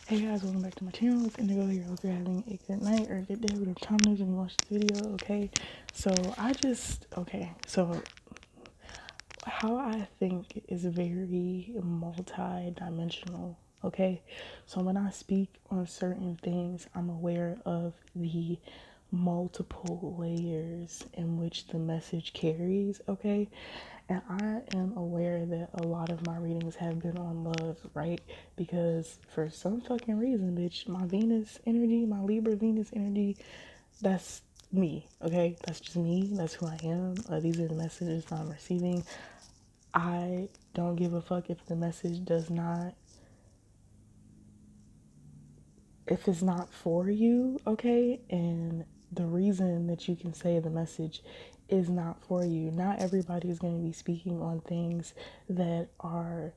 Hey guys, welcome back to my channel. It's Indigo here. Hope you're having a good night or a good day, whatever time it is when you watch this video, okay? So how I think is very multi-dimensional, okay? So when I speak on certain things, I'm aware of the multiple layers in which the message carries, okay? And I am aware that a lot of my readings have been on love, right? Because for some fucking reason, bitch, my Venus energy, my Libra Venus energy, that's me, okay? That's just me. That's who I am. These are the messages I'm receiving. I don't give a fuck if the message does not, if it's not for you, okay? And the reason that you can say the message is not for you. Not everybody is going to be speaking on things that are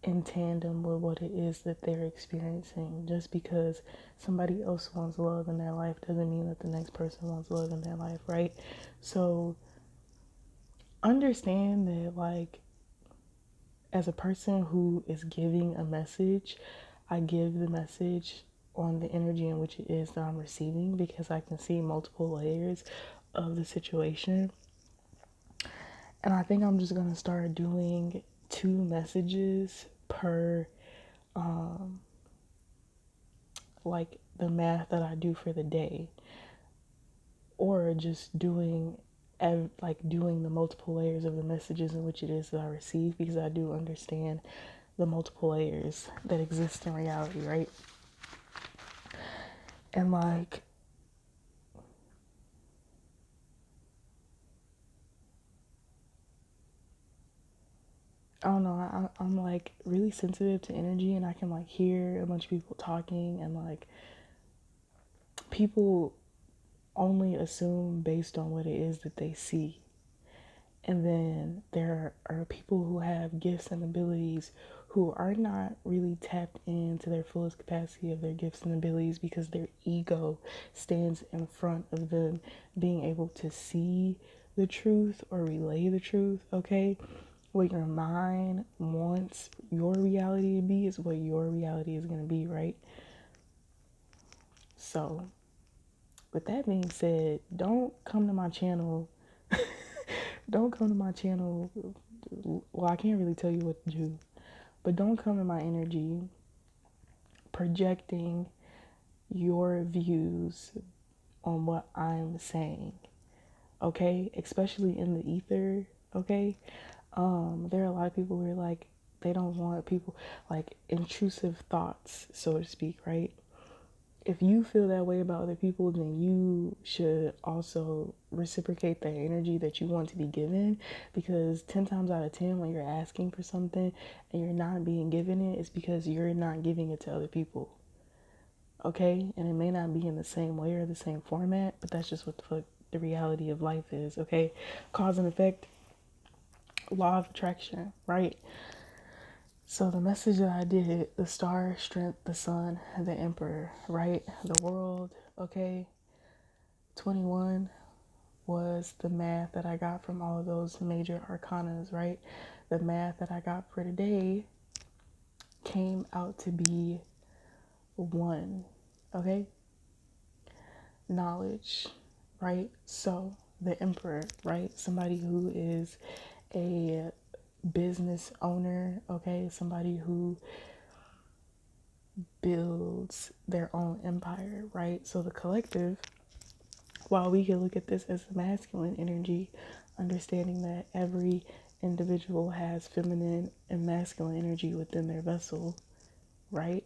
in tandem with what it is that they're experiencing. Just because somebody else wants love in their life doesn't mean that the next person wants love in their life, right? So understand that, like, as a person who is giving a message, I give the message on the energy in which it is that I'm receiving, because I can see multiple layers of the situation. And I think I'm just gonna start doing 2 messages per like the math that I do for the day, or just doing doing the multiple layers of the messages in which it is that I receive, because I do understand the multiple layers that exist in reality, right? And like, I don't know, I'm like really sensitive to energy, and I can like hear a bunch of people talking, and like people only assume based on what it is that they see. And then there are people who have gifts and abilities who are not really tapped into their fullest capacity of their gifts and abilities, because their ego stands in front of them being able to see the truth or relay the truth, okay? What your mind wants your reality to be is what your reality is going to be, right? So, with that being said, don't come to my channel. Don't come to my channel. Well, I can't really tell you what to do, but don't come to my energy projecting your views on what I'm saying, okay? Especially in the ether, okay? There are a lot of people who are like, they don't want people, like, intrusive thoughts, so to speak, right? If you feel that way about other people, then you should also reciprocate the energy that you want to be given. Because 10 times out of 10, when you're asking for something and you're not being given it, it's because you're not giving it to other people. Okay? And it may not be in the same way or the same format, but that's just what the fuck the reality of life is. Okay? Cause and effect, law of attraction, right? So the message that I did, the star, strength, the sun, the emperor, right? The world, okay? 21 was the math that I got from all of those major arcanas, right? The math that I got for today came out to be 1, okay? Knowledge, right? So the emperor, right? Somebody who is a business owner, okay? Somebody who builds their own empire, right? So the collective, while we can look at this as the masculine energy, understanding that every individual has feminine and masculine energy within their vessel, right?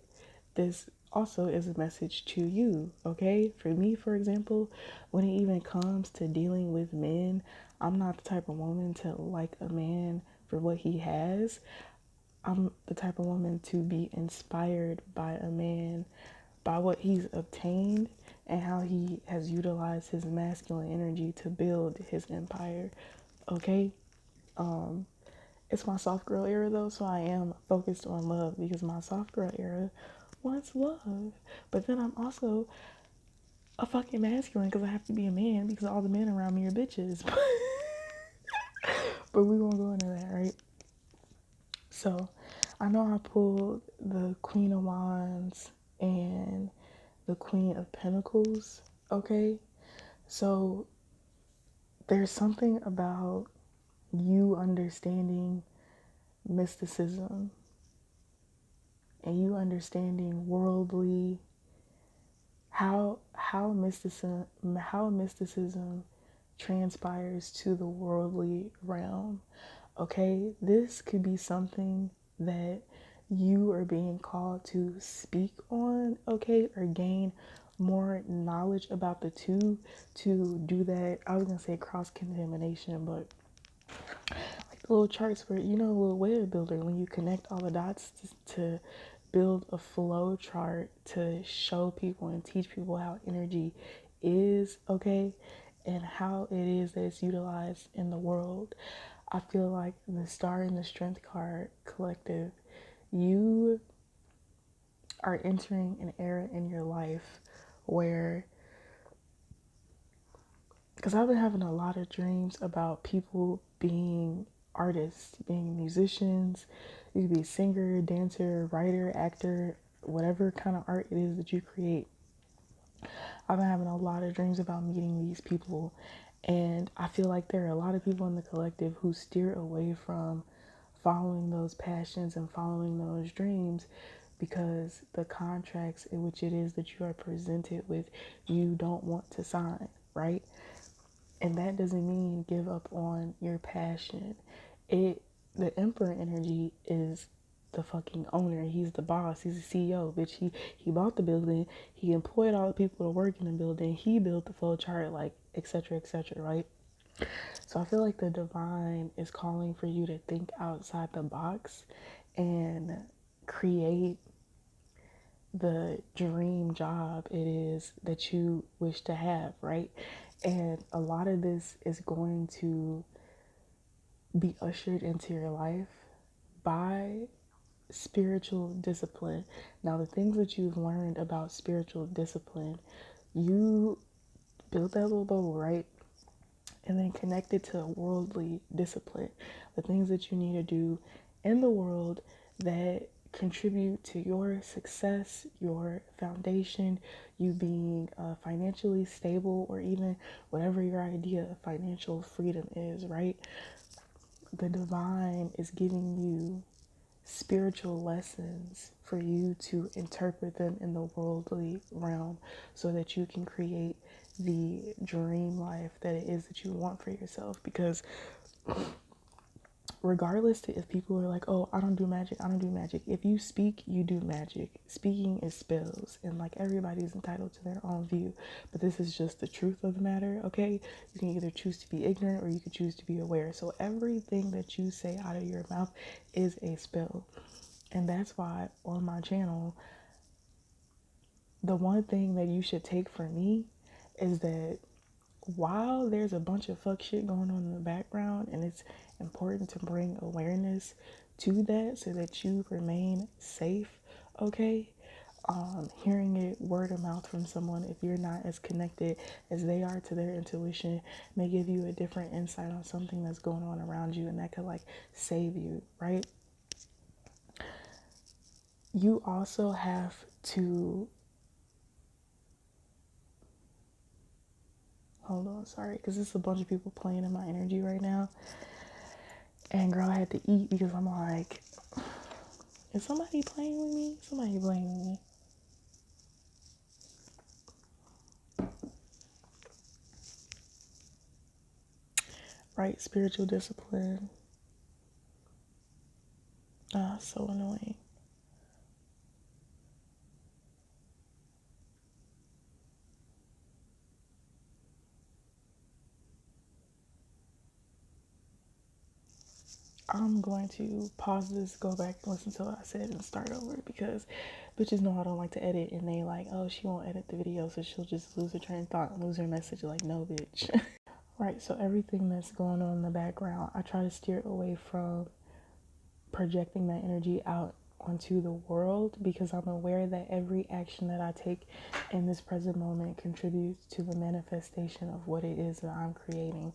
This also is a message to you, okay? For me, for example, when it even comes to dealing with men, I'm not the type of woman to like a man for what he has. I'm the type of woman to be inspired by a man, by what he's obtained and how he has utilized his masculine energy to build his empire. Okay? It's my soft girl era though, so I am focused on love, because my soft girl era wants love. But then I'm also a fucking masculine because I have to be a man because all the men around me are bitches. But we won't go into that, right? So I know I pulled the Queen of Wands, Queen of Pentacles, okay? So there's something about you understanding mysticism and you understanding worldly how mysticism transpires to the worldly realm. Okay, this could be something that you are being called to speak on, okay, or gain more knowledge about the two to do that. I was gonna say cross contamination, but like the little charts where you know, a little web builder, when you connect all the dots to build a flow chart to show people and teach people how energy is, okay, and how it is that it's utilized in the world. I feel like the Star and the Strength card collective, you are entering an era in your life where, because I've been having a lot of dreams about people being artists, being musicians. You could be a singer, dancer, writer, actor, whatever kind of art it is that you create. I've been having a lot of dreams about meeting these people, and I feel like there are a lot of people in the collective who steer away from following those passions and following those dreams because the contracts in which it is that you are presented with, you don't want to sign, right? And that doesn't mean give up on your passion. It the Emperor energy is the fucking owner. He's the boss. He's the CEO. Bitch, he bought the building. He employed all the people to work in the building. He built the flow chart, like etc., right? So I feel like the divine is calling for you to think outside the box and create the dream job it is that you wish to have, right? And a lot of this is going to be ushered into your life by spiritual discipline. Now, the things that you've learned about spiritual discipline, you build that little bubble, right? And then connect it to worldly discipline, the things that you need to do in the world that contribute to your success, your foundation, you being financially stable, or even whatever your idea of financial freedom is, right? The divine is giving you spiritual lessons for you to interpret them in the worldly realm so that you can create the dream life that it is that you want for yourself. Because regardless to if people are like, oh, I don't do magic, I don't do magic, if you speak, you do magic. Speaking is spells, and like everybody's entitled to their own view, but this is just the truth of the matter. Okay, you can either choose to be ignorant or you can choose to be aware. So everything that you say out of your mouth is a spell. And that's why on my channel, the one thing that you should take from me is that while there's a bunch of fuck shit going on in the background, and it's important to bring awareness to that so that you remain safe, okay? Hearing it word of mouth from someone, if you're not as connected as they are to their intuition, may give you a different insight on something that's going on around you, and that could like save you, right? You also have to hold on, sorry, because there's a bunch of people playing in my energy right now. And girl, I had to eat because I'm like, is somebody playing with me? Somebody playing with me. Right, spiritual discipline. Ah, so annoying. I'm going to pause this, go back and listen to what I said and start over because bitches know I don't like to edit, and they like, oh, she won't edit the video so she'll just lose her train of thought and lose her message. Like, no, bitch. Right, so everything that's going on in the background, I try to steer away from projecting that energy out onto the world because I'm aware that every action that I take in this present moment contributes to the manifestation of what it is that I'm creating.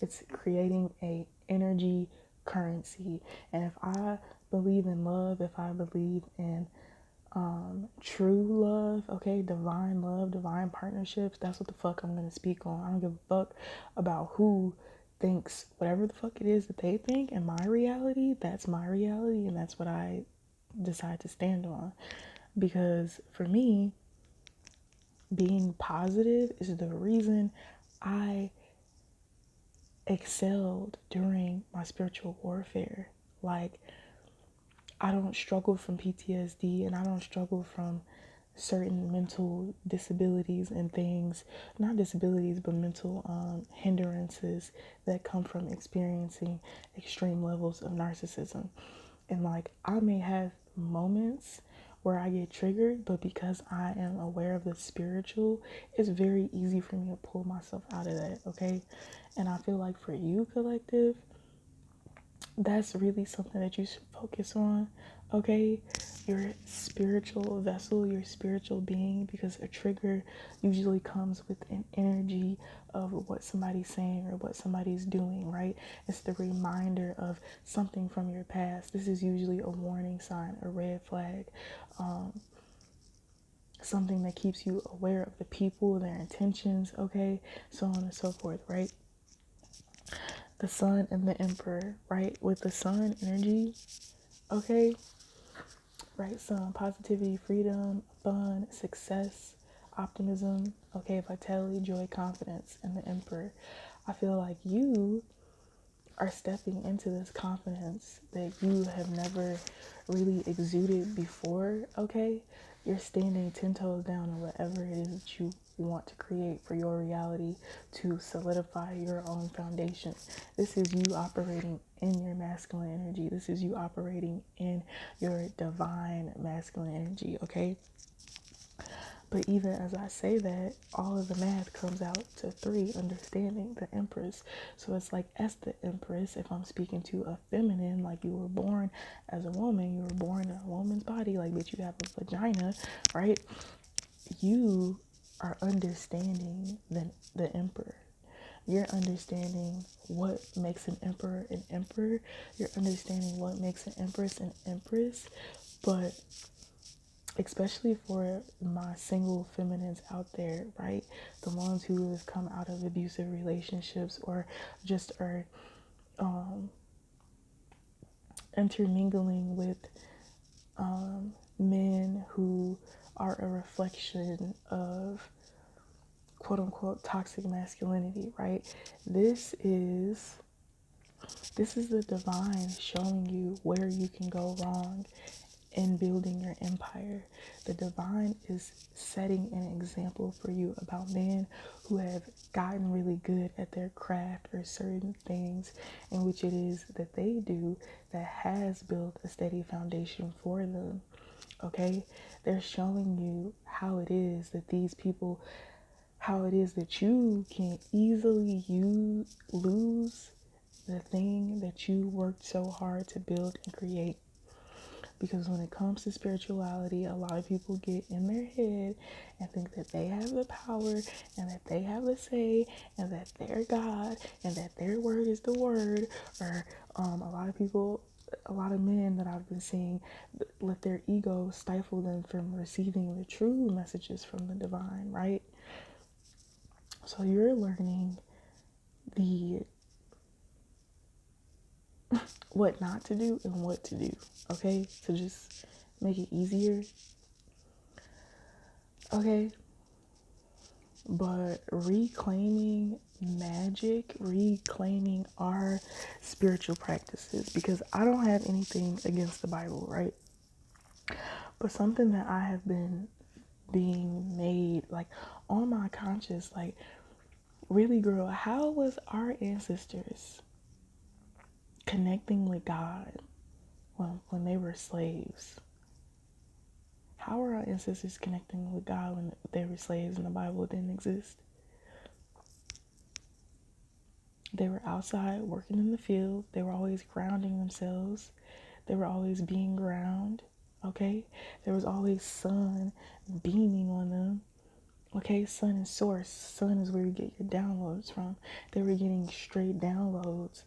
It's creating a energy currency. And if I believe in love, if I believe in true love, okay, divine love, divine partnerships. That's what the fuck I'm gonna speak on. I don't give a fuck about who thinks whatever the fuck it is that they think. And my reality, that's my reality, and that's what I decide to stand on. Because for me, being positive is the reason I excelled during my spiritual warfare. Like, I don't struggle from PTSD, and I don't struggle from certain mental disabilities and things, not disabilities, but mental hindrances that come from experiencing extreme levels of narcissism. And like, I may have moments where I get triggered, but because I am aware of the spiritual, it's very easy for me to pull myself out of that, okay? And I feel like for you, collective, that's really something that you should focus on, okay? Your spiritual vessel, your spiritual being, because a trigger usually comes with an energy of what somebody's saying or what somebody's doing, right? It's the reminder of something from your past. This is usually a warning sign, a red flag, something that keeps you aware of the people, their intentions, okay? So on and so forth, right? The sun and the emperor, right? With the sun energy, okay, right? Sun, positivity, freedom, fun, success, optimism, okay, vitality, joy, confidence, and the emperor. I feel like you are stepping into this confidence that you have never really exuded before, okay? You're standing 10 toes down on whatever it is that you want to create for your reality to solidify your own foundation. This is you operating in your masculine energy. This is you operating in your divine masculine energy, okay? But even as I say that, all of the math comes out to 3, understanding the Empress. So it's like, as the Empress, if I'm speaking to a feminine, like you were born as a woman, you were born in a woman's body, like, bitch, you have a vagina, right? You are understanding the Emperor. You're understanding what makes an emperor an emperor. You're understanding what makes an empress an empress. But especially for my single feminines out there, right? The ones who have come out of abusive relationships or just are intermingling with men who are a reflection of quote unquote toxic masculinity, right? This is the divine showing you where you can go wrong in building your empire. The divine is setting an example for you about men who have gotten really good at their craft or certain things in which it is that they do that has built a steady foundation for them. Okay? They're showing you how it is that these people, how it is that you can easily lose the thing that you worked so hard to build and create. Because when it comes to spirituality, a lot of people get in their head and think that they have the power and that they have a say and that they're God and that their word is the word. Or a lot of men that I've been seeing let their ego stifle them from receiving the true messages from the divine, right? So you're learning the what not to do and what to do, okay? To just make it easier, okay? But reclaiming magic, reclaiming our spiritual practices, because I don't have anything against the Bible, right? But something that I have been being made like on my conscious, like, really, girl, how was our ancestors connecting with God when they were slaves? How were our ancestors connecting with God when they were slaves and the Bible didn't exist? They were outside working in the field. They were always grounding themselves. They were always being ground. Okay? There was always sun beaming on them. Okay? Sun is source. Sun is where you get your downloads from. They were getting straight downloads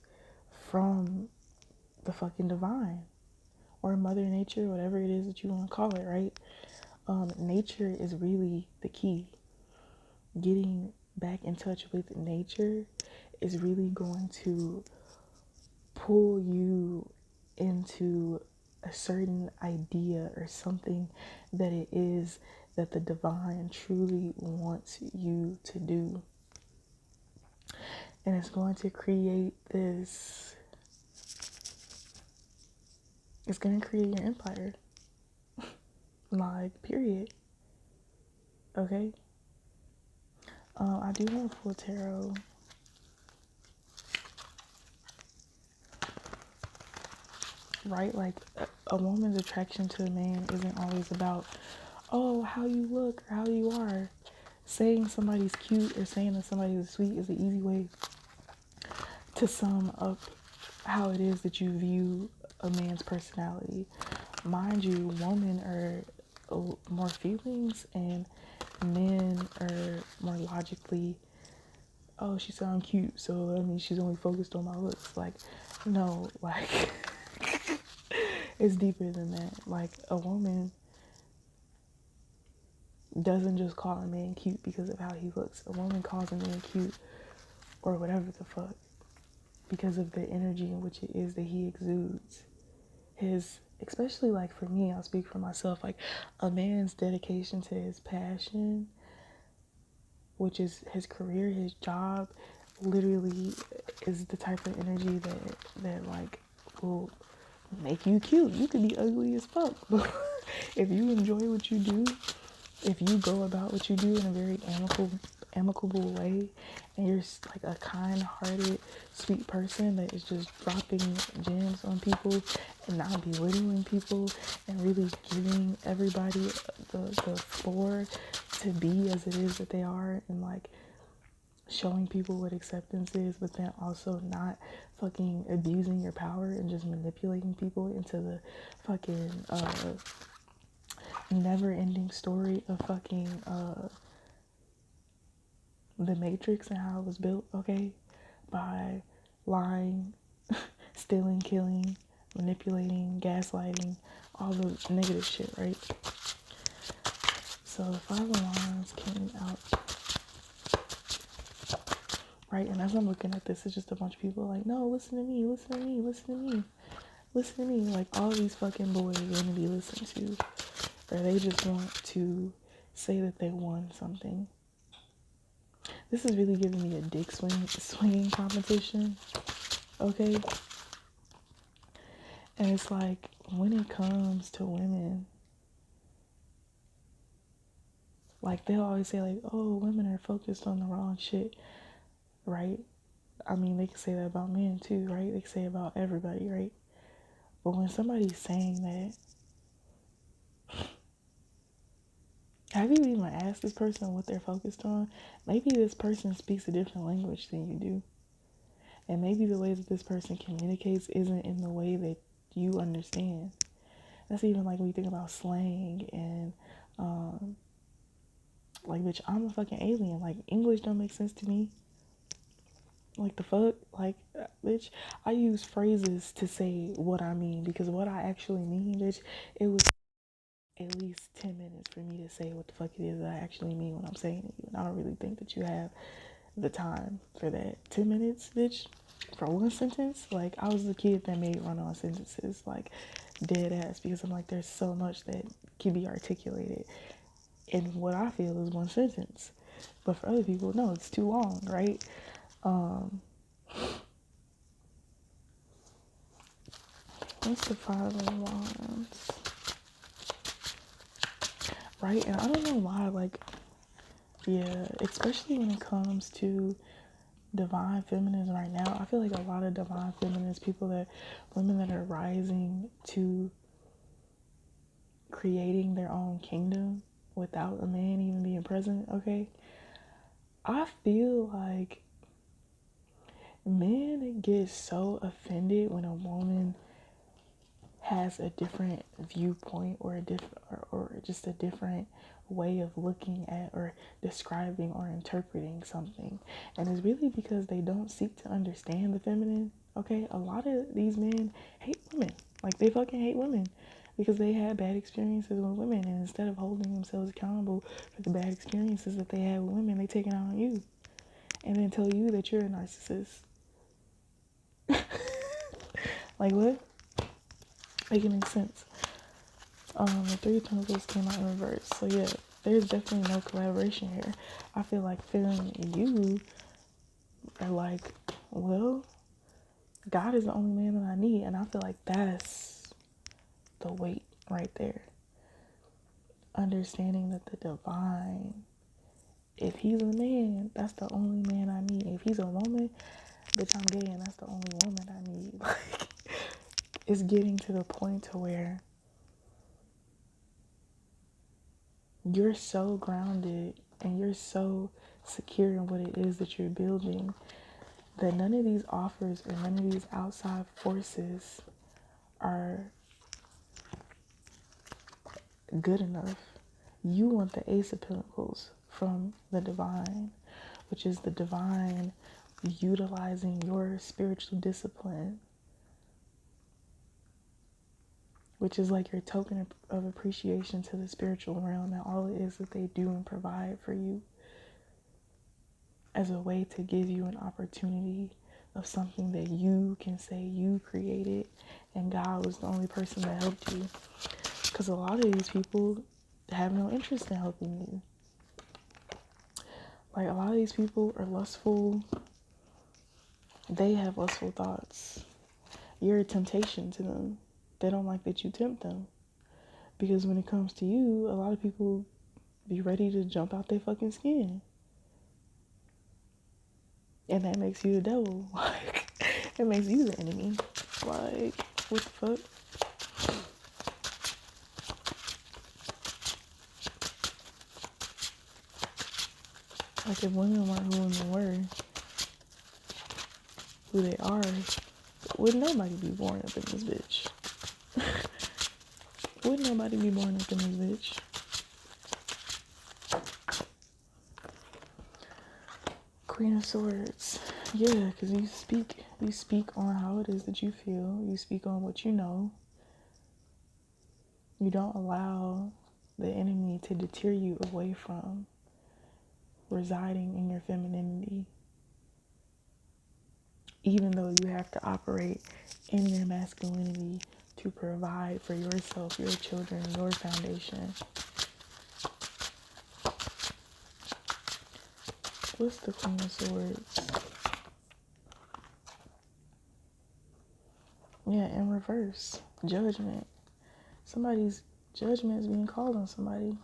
from the fucking divine or Mother Nature, whatever it is that you want to call it, right? Nature is really the key. Getting back in touch with nature is really going to pull you into a certain idea or something that it is that the divine truly wants you to do. And it's going to create this, it's going to create your empire. Like, period. Okay? I do want to pull tarot. Right? Like, a woman's attraction to a man isn't always about, oh, how you look or how you are. Saying somebody's cute or saying that somebody's sweet is an easy way to sum up how it is that you view a man's personality. Mind you, women are more feelings and men are more logically, oh, she sounds cute, so I mean she's only focused on my looks. Like, no, like it's deeper than that. Like, a woman doesn't just call a man cute because of how he looks. A woman calls a man cute or whatever the fuck because of the energy in which it is that he exudes. His, especially like for me, I'll speak for myself, like a man's dedication to his passion, which is his career, his job, literally is the type of energy that like will make you cute. You could be ugly as fuck, but if you enjoy what you do, if you go about what you do in a very amicable way, and you're like a kind-hearted, sweet person that is just dropping gems on people and not belittling people and really giving everybody the floor to be as it is that they are, and like showing people what acceptance is, but then also not fucking abusing your power and just manipulating people into the fucking never-ending story of fucking the Matrix and how it was built, okay? By lying, stealing, killing, manipulating, gaslighting, all the negative shit, right? So the Five of Wands came out, right? And as I'm looking at this, it's just a bunch of people like, no, listen to me, listen to me, listen to me, listen to me. Like, all these fucking boys want to be listened to, or they just want to say that they won something. This is really giving me a dick swinging competition, okay? And it's like, when it comes to women, like, they'll always say like, oh, women are focused on the wrong shit, right? I mean, they can say that about men too, right? They can say about everybody, right? But when somebody's saying that, have you even asked this person what they're focused on? Maybe this person speaks a different language than you do. And maybe the way that this person communicates isn't in the way that you understand. That's even like when you think about slang and, like, bitch, I'm a fucking alien. Like, English don't make sense to me. Like, the fuck? Like, bitch, I use phrases to say what I mean, because what I actually mean, bitch, it was at least 10 minutes for me to say what the fuck it is that I actually mean when I'm saying it to you. And I don't really think that you have the time for that. 10 minutes, bitch, for one sentence? Like, I was the kid that made run-on sentences, like, dead ass, because I'm like, there's so much that can be articulated in what I feel is one sentence. But for other people, no, it's too long, right? What's the Five of Wands? Right? And I don't know why, like, yeah, especially when it comes to divine feminines right now, I feel like a lot of divine feminines, women that are rising to creating their own kingdom without a man even being present, okay? I feel like men get so offended when a woman has a different viewpoint or or just a different way of looking at or describing or interpreting something. And it's really because they don't seek to understand the feminine, okay? A lot of these men hate women. Like, they fucking hate women because they had bad experiences with women, and instead of holding themselves accountable for the bad experiences that they had with women, they take it out on you and then tell you that you're a narcissist. Like, what? Make it make sense. The Three of Pentacles came out in reverse. So yeah, there's definitely no collaboration here. I feel like feeling you are like, well, God is the only man that I need. And I feel like that's the weight right there. Understanding that the divine, if he's a man, that's the only man I need. If he's a woman, bitch, I'm gay and that's the only woman I need. Like, it's getting to the point to where you're so grounded and you're so secure in what it is that you're building that none of these offers or none of these outside forces are good enough. You want the Ace of Pentacles from the divine, which is the divine utilizing your spiritual discipline, which is like your token of appreciation to the spiritual realm and all it is that they do and provide for you, as a way to give you an opportunity of something that you can say you created and God was the only person that helped you. Because a lot of these people have no interest in helping you. Like, a lot of these people are lustful. They have lustful thoughts. You're a temptation to them. They don't like that you tempt them. Because when it comes to you, a lot of people be ready to jump out their fucking skin. And that makes you the devil. Like, it makes you the enemy. Like, what the fuck? Like, if women weren't who women were, who they are, would nobody be born up in this bitch? Would nobody be born up in this bitch? Queen of Swords. Yeah, because you speak on how it is that you feel. You speak on what you know. You don't allow the enemy to deter you away from residing in your femininity. Even though you have to operate in your masculinity to provide for yourself, your children, your foundation. What's the Queen of Swords? Yeah, in reverse. Judgment. Somebody's judgment is being called on somebody.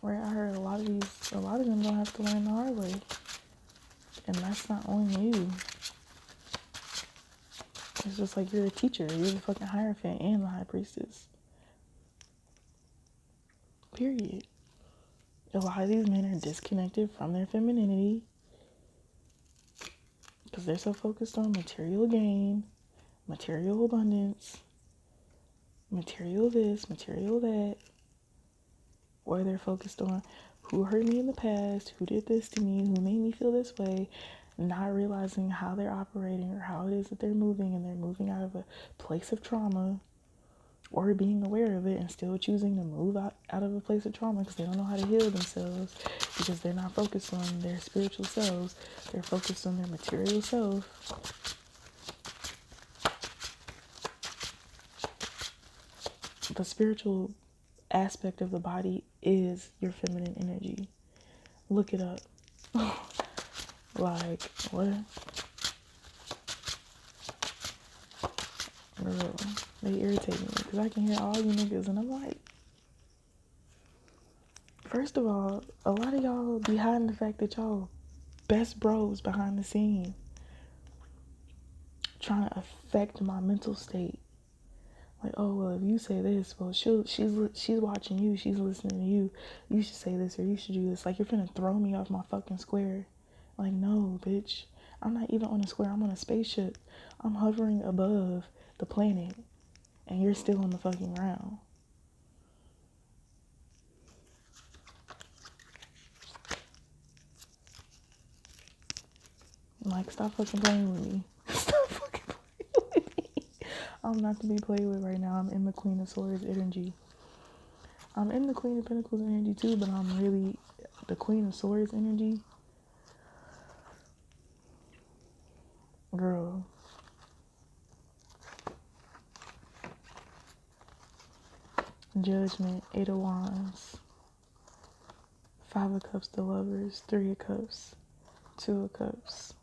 Right, I heard a lot of them don't have to learn the hard way. And that's not on you. It's just like you're a teacher. You're the fucking Hierophant and the High Priestess. Period. A lot of these men are disconnected from their femininity because they're so focused on material gain, material abundance, material this, material that, or they're focused on who hurt me in the past, who did this to me, who made me feel this way, not realizing how they're operating or how it is that they're moving, and they're moving out of a place of trauma, or being aware of it and still choosing to move out of a place of trauma because they don't know how to heal themselves, because they're not focused on their spiritual selves. They're focused on their material self. The spiritual aspect of the body is your feminine energy. Look it up. Like, what? Girl, they irritate me because I can hear all you niggas and I'm like, first of all, a lot of y'all be hiding the fact that y'all best bros behind the scene trying to affect my mental state. Like, oh, well, if you say this, well, she's watching you, she's listening to you. You should say this or you should do this. Like, you're finna throw me off my fucking square. Like, no, bitch. I'm not even on a square. I'm on a spaceship. I'm hovering above the planet, and you're still on the fucking ground. Like, stop fucking playing with me. Stop fucking playing with me. I'm not to be played with right now. I'm in the Queen of Swords energy. I'm in the Queen of Pentacles energy too, but I'm really the Queen of Swords energy. Girl. Judgment, Eight of Wands, Five of Cups, the Lovers, Three of Cups, Two of Cups.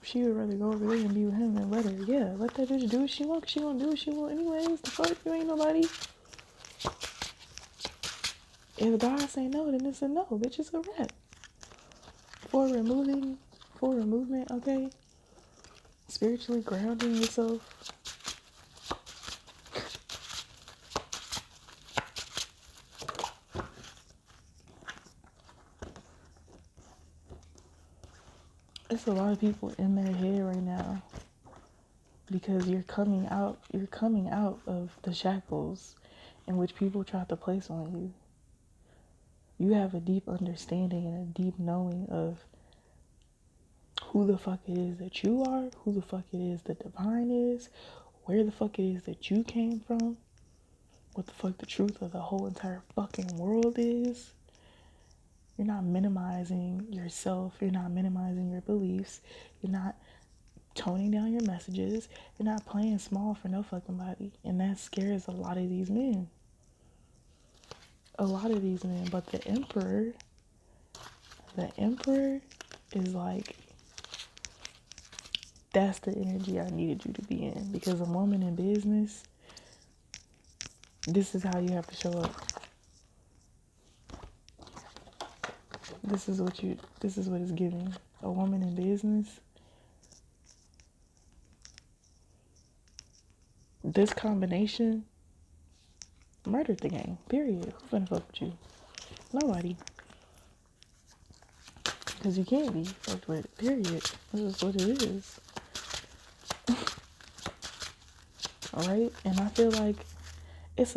She would rather go over there and be with him and let her. Yeah, let that bitch do what she want, 'cause she gonna do what she want anyways. The fuck, you ain't nobody. If God say no, then it's a no, bitch. It's a wrap. For movement, okay? Spiritually grounding yourself. It's a lot of people in their head right now because you're coming out of the shackles in which people tried to place on you. You have a deep understanding and a deep knowing of who the fuck it is that you are, who the fuck it is that divine is, where the fuck it is that you came from, what the fuck the truth of the whole entire fucking world is. You're not minimizing yourself, you're not minimizing your beliefs, you're not toning down your messages, you're not playing small for no fucking body. And that scares a lot of these men. But the Emperor is like, that's the energy I needed you to be in. Because a woman in business, this is how you have to show up. This is what it's giving. A woman in business. This combination murdered the game. Period. Who's gonna fuck with you? Nobody. Because you can't be fucked with. Period. This is what it is. Alright? And I feel like it's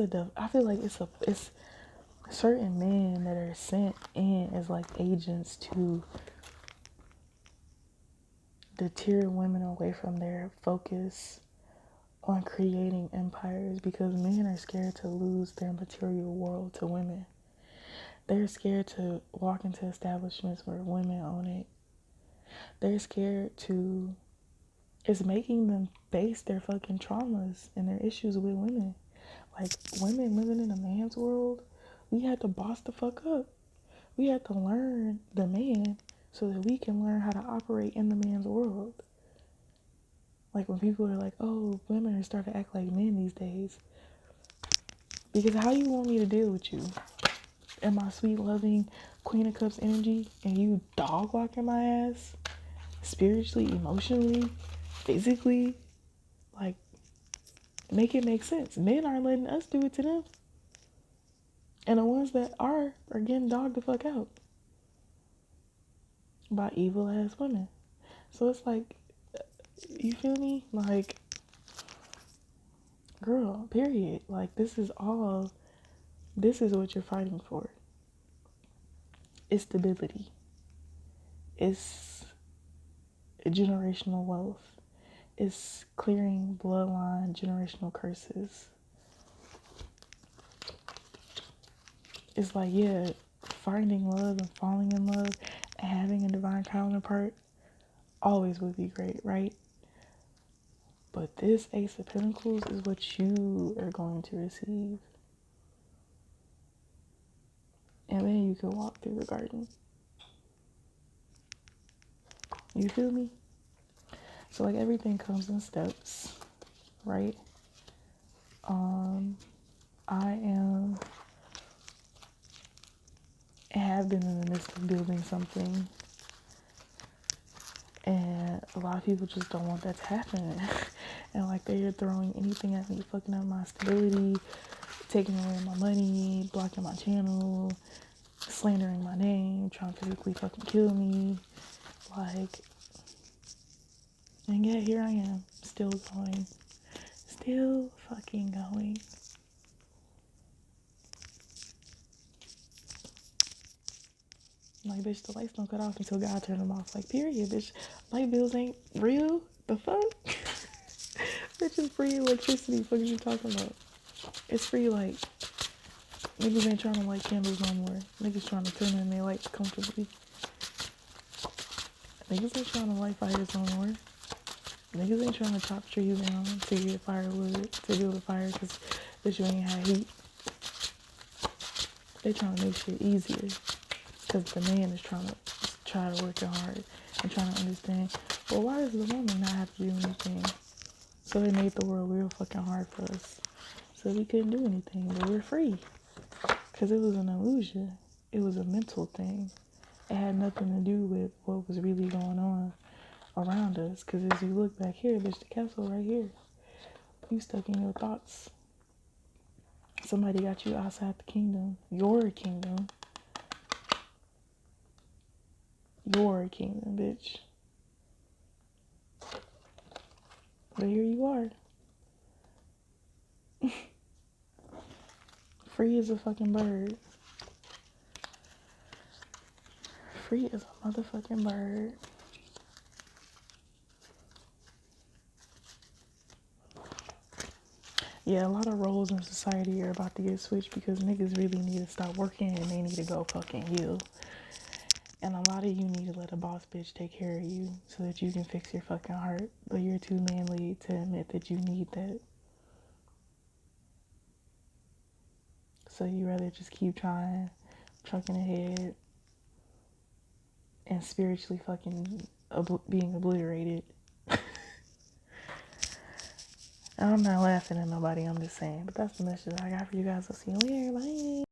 certain men that are sent in as like agents to deter women away from their focus on creating empires, because men are scared to lose their material world to women. They're scared to walk into establishments where women own it. They're scared to... It's making them face their fucking traumas and their issues with women. Like, women living in a man's world, we had to boss the fuck up. We had to learn the man so that we can learn how to operate in the man's world. Like, when people are like, oh, women are starting to act like men these days. Because how you want me to deal with you? And my sweet, loving Queen of Cups energy, and you dog walking my ass? Spiritually, emotionally, physically? Like, make it make sense. Men aren't letting us do it to them. And the ones that are getting dogged the fuck out by evil ass women. So it's like, you feel me? Like, girl, period. Like, this is what you're fighting for. It's stability. It's generational wealth. It's clearing bloodline generational curses. It's like, yeah, finding love and falling in love and having a divine counterpart always would be great, right? But this Ace of Pentacles is what you are going to receive. And then you can walk through the garden. You feel me? So, like, everything comes in steps, right? I have been in the midst of building something, and a lot of people just don't want that to happen. And like, they're throwing anything at me, fucking up my stability, taking away my money, blocking my channel, slandering my name, trying to physically fucking kill me. Like, And yet here I am, still going. Still fucking going. Like, bitch, the lights don't cut off until God turn them off. Like, period, bitch. Light bills ain't real. The fuck? Bitch, it's free electricity. What are you talking about? It's free light. Niggas ain't trying to light candles no more. Niggas trying to turn on their lights comfortably. Niggas ain't trying to light fires no more. Niggas ain't trying to chop trees down to get firewood to build a fire because bitch, you ain't had heat. They trying to make shit easier because the man is try to work hard and trying to understand, well, why does the woman not have to do anything? So they made the world real fucking hard for us. So we couldn't do anything, but we're free. Because it was an illusion. It was a mental thing. It had nothing to do with what was really going on around us. Because as you look back here, there's the castle right here. You stuck in your thoughts. Somebody got you outside the kingdom. Your kingdom. Your kingdom, bitch. But here you are. Free as a fucking bird. Free as a motherfucking bird. Yeah, a lot of roles in society are about to get switched because niggas really need to stop working and they need to go fucking heal. And a lot of you need to let a boss bitch take care of you so that you can fix your fucking heart. But you're too manly to admit that you need that. So you rather just keep trying, trucking ahead, and spiritually fucking being obliterated. I'm not laughing at nobody, I'm just saying. But that's the message I got for you guys. I'll see you later. Bye.